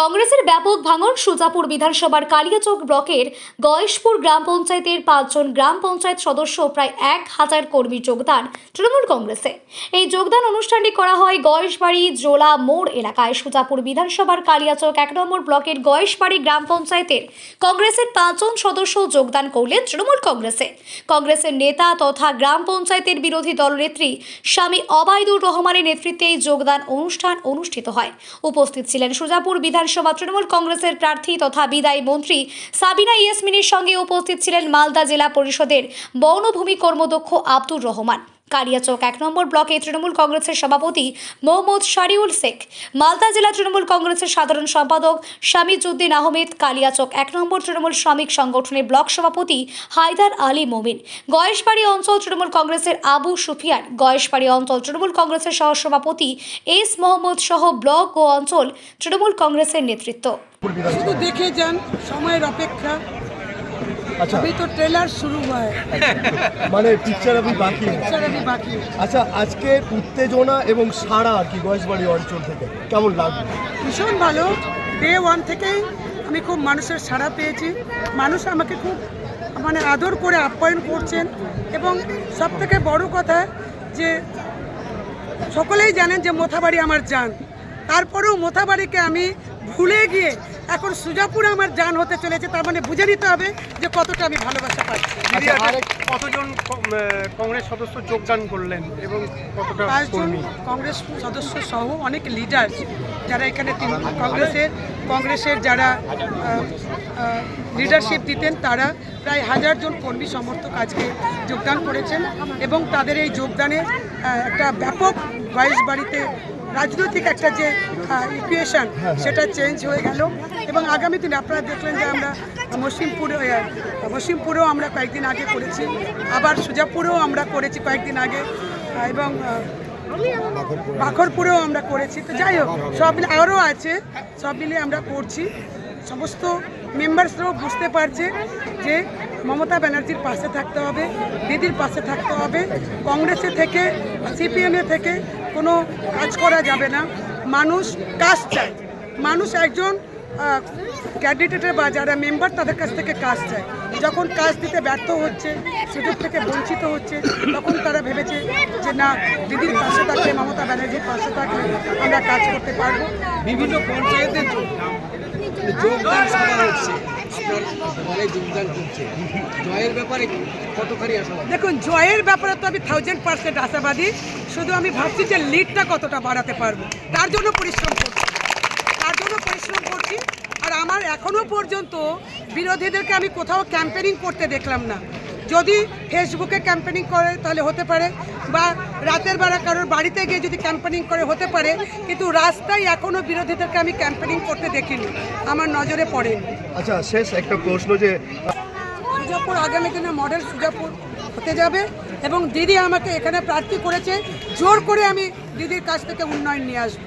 কংগ্রেসের ব্যাপক ভাঙন সুজাপুর বিধানসভার কালিয়াচক ব্লকের গয়েশপুর গ্রাম পঞ্চায়েতের 5 জন গ্রাম পঞ্চায়েত সদস্য প্রায় 1000 কর্মী যোগদান তৃণমূল কংগ্রেসে। এই যোগদান অনুষ্ঠানটি করা হয় গয়েশবাড়ি জোলা মোড় এলাকায়। সুজাপুর বিধানসভার কালিয়াচক 1 নম্বর ব্লকের গয়েশবাড়ি গ্রাম পঞ্চায়েতের কংগ্রেসের 5 জন সদস্য যোগদান করলেন তৃণমূল কংগ্রেসে। কংগ্রেসের নেতা তথা গ্রাম পঞ্চায়েতের বিরোধী দলনেত্রী স্বামী অবায়দুর রহমানের নেতৃত্বে এই যোগদান অনুষ্ঠান অনুষ্ঠিত হয়। উপস্থিত ছিলেন সুজাপুর বিধানসভা তৃণমূল কংগ্রেসের প্রার্থী তথা বিদায়ী মন্ত্রী সাবিনা ইয়াসমিনের সঙ্গে উপস্থিত ছিলেন মালদা জেলা পরিষদের বনভূমি কর্মদক্ষ আব্দুর রহমান, কালিয়াচক 1 নম্বর ব্লকে তৃণমূল কংগ্রেসের সভাপতি মোহাম্মদ শারিউল শেখ, মালদা জেলা তৃণমূল কংগ্রেসের সাধারণ সম্পাদক শামিজউদ্দিন আহমেদ, কালিয়াচক 1 নম্বর তৃণমূল শ্রমিক সংগঠনের ব্লক সভাপতি হায়দার আলী মোমিন, গয়েশবাড়ি অঞ্চল তৃণমূল কংগ্রেসের আবু সুফিয়ান, গয়েশবাড়ি অঞ্চল তৃণমূল কংগ্রেসের সহসভাপতি এস মোহাম্মদ সহ ব্লক ও অঞ্চল তৃণমূল কংগ্রেসের নেতৃত্ব। শুধু দেখে যান, সময়ের অপেক্ষা। अच्छा अभी तो ट्रेलर शुरू हुआ है, মানে পিকচার अभी বাকি पिक्चर अभी बाकी है। আচ্ছা, আজকে উত্তেজনা এবং সাড়া কি গয়েশবাড়ি অঞ্চল থেকে কেমন লাগবে? ভীষণ ভালো। ডে 1 থেকেই আমি খুব মানুষের সাড়া পেয়েছি। মানুষ আমাকে খুব আদর করে আপ্যায়ন করছেন এবং সবথেকে বড় কথা যে সকলেই জানেন যে মোথাবাড়ি আমার জান, তারপরেও মোথাবাড়িকে আমি ভুলে গিয়ে এখন সুজাপুর আমার জান হতে চলেছে। তার মানে বুঝে নিতে হবে যে কতটা আমি ভালোবাসা পাচ্ছি। কতজন কংগ্রেস সদস্য যোগদান করলেন এবং কতটা 5 জন কর্মী? কংগ্রেস সদস্য সহ অনেক লিডার যারা এখানে কংগ্রেসের যারা লিডারশিপ দিতেন তারা প্রায় 1000 জন কর্মী সমর্থক আজকে যোগদান করেছেন এবং তাদের এই যোগদানে একটা ব্যাপক গয়েশবাড়িতে রাজনৈতিক একটা যে ইকুয়েশন সেটা চেঞ্জ হয়ে গেল এবং আগামী দিনে আপনারা দেখলেন যে আমরা মসিমপুরেও আমরা কয়েকদিন আগে করেছি, আবার সুজাপুরেও আমরা করেছি কয়েকদিন আগে এবং বাখরপুরেও আমরা করেছি। তো যাই হোক, সব মিলে আরও আছে, সব মিলিয়ে আমরা করছি। সমস্ত মেম্বার্সরাও বুঝতে পারছে যে মমতা ব্যানার্জির পাশে থাকতে হবে, দিদির পাশে থাকতে হবে। কংগ্রেসে থেকে সিপিএমে থেকে কোনো কাজ করা যাবে না। মানুষ কাজ চায়, মানুষ একজন ক্যান্ডিডেটের বা যারা মেম্বার তাদের কাছ থেকে কাজ চায়। যখন কাজ দিতে ব্যর্থ হচ্ছে, সুযোগ থেকে বঞ্চিত হচ্ছে, তখন তারা ভেবেছে যে না, দিদির পাশে থাকলে, মমতা ব্যানার্জির পাশে থাকলে আমরা কাজ করতে পারবো। বিভিন্ন পঞ্চায়েতে যোগদান সভা হচ্ছে, আপনার যোগদান করছে, জয়ের ব্যাপারে কতখানি আশাবাদী? দেখুন, জয়ের ব্যাপারে তো আমি 1000% আশাবাদী। শুধু আমি ভাবছি যে লিডটা কতটা বাড়াতে পারবো, তার জন্য পরিশ্রম করছি। আর আমার এখনও পর্যন্ত বিরোধীদেরকে আমি কোথাও ক্যাম্পেনিং করতে দেখলাম না। যদি ফেসবুকে ক্যাম্পেনিং করে তাহলে হতে পারে, বা রাতের বেলা কারোর বাড়িতে গিয়ে যদি ক্যাম্পেনিং করে হতে পারে, কিন্তু রাস্তায় এখনও বিরোধীদেরকে আমি ক্যাম্পেনিং করতে দেখিনি, আমার নজরে পড়েনি। আচ্ছা, শেষ একটা প্রশ্ন, যে সুজাপুর আগামী দিনে মডেল সুজাপুর হতে যাবে এবং দিদি আমাকে এখানে প্রার্থী করেছে, জোর করে আমি দিদির কাছ থেকে উন্নয়ন নিয়ে আসবো।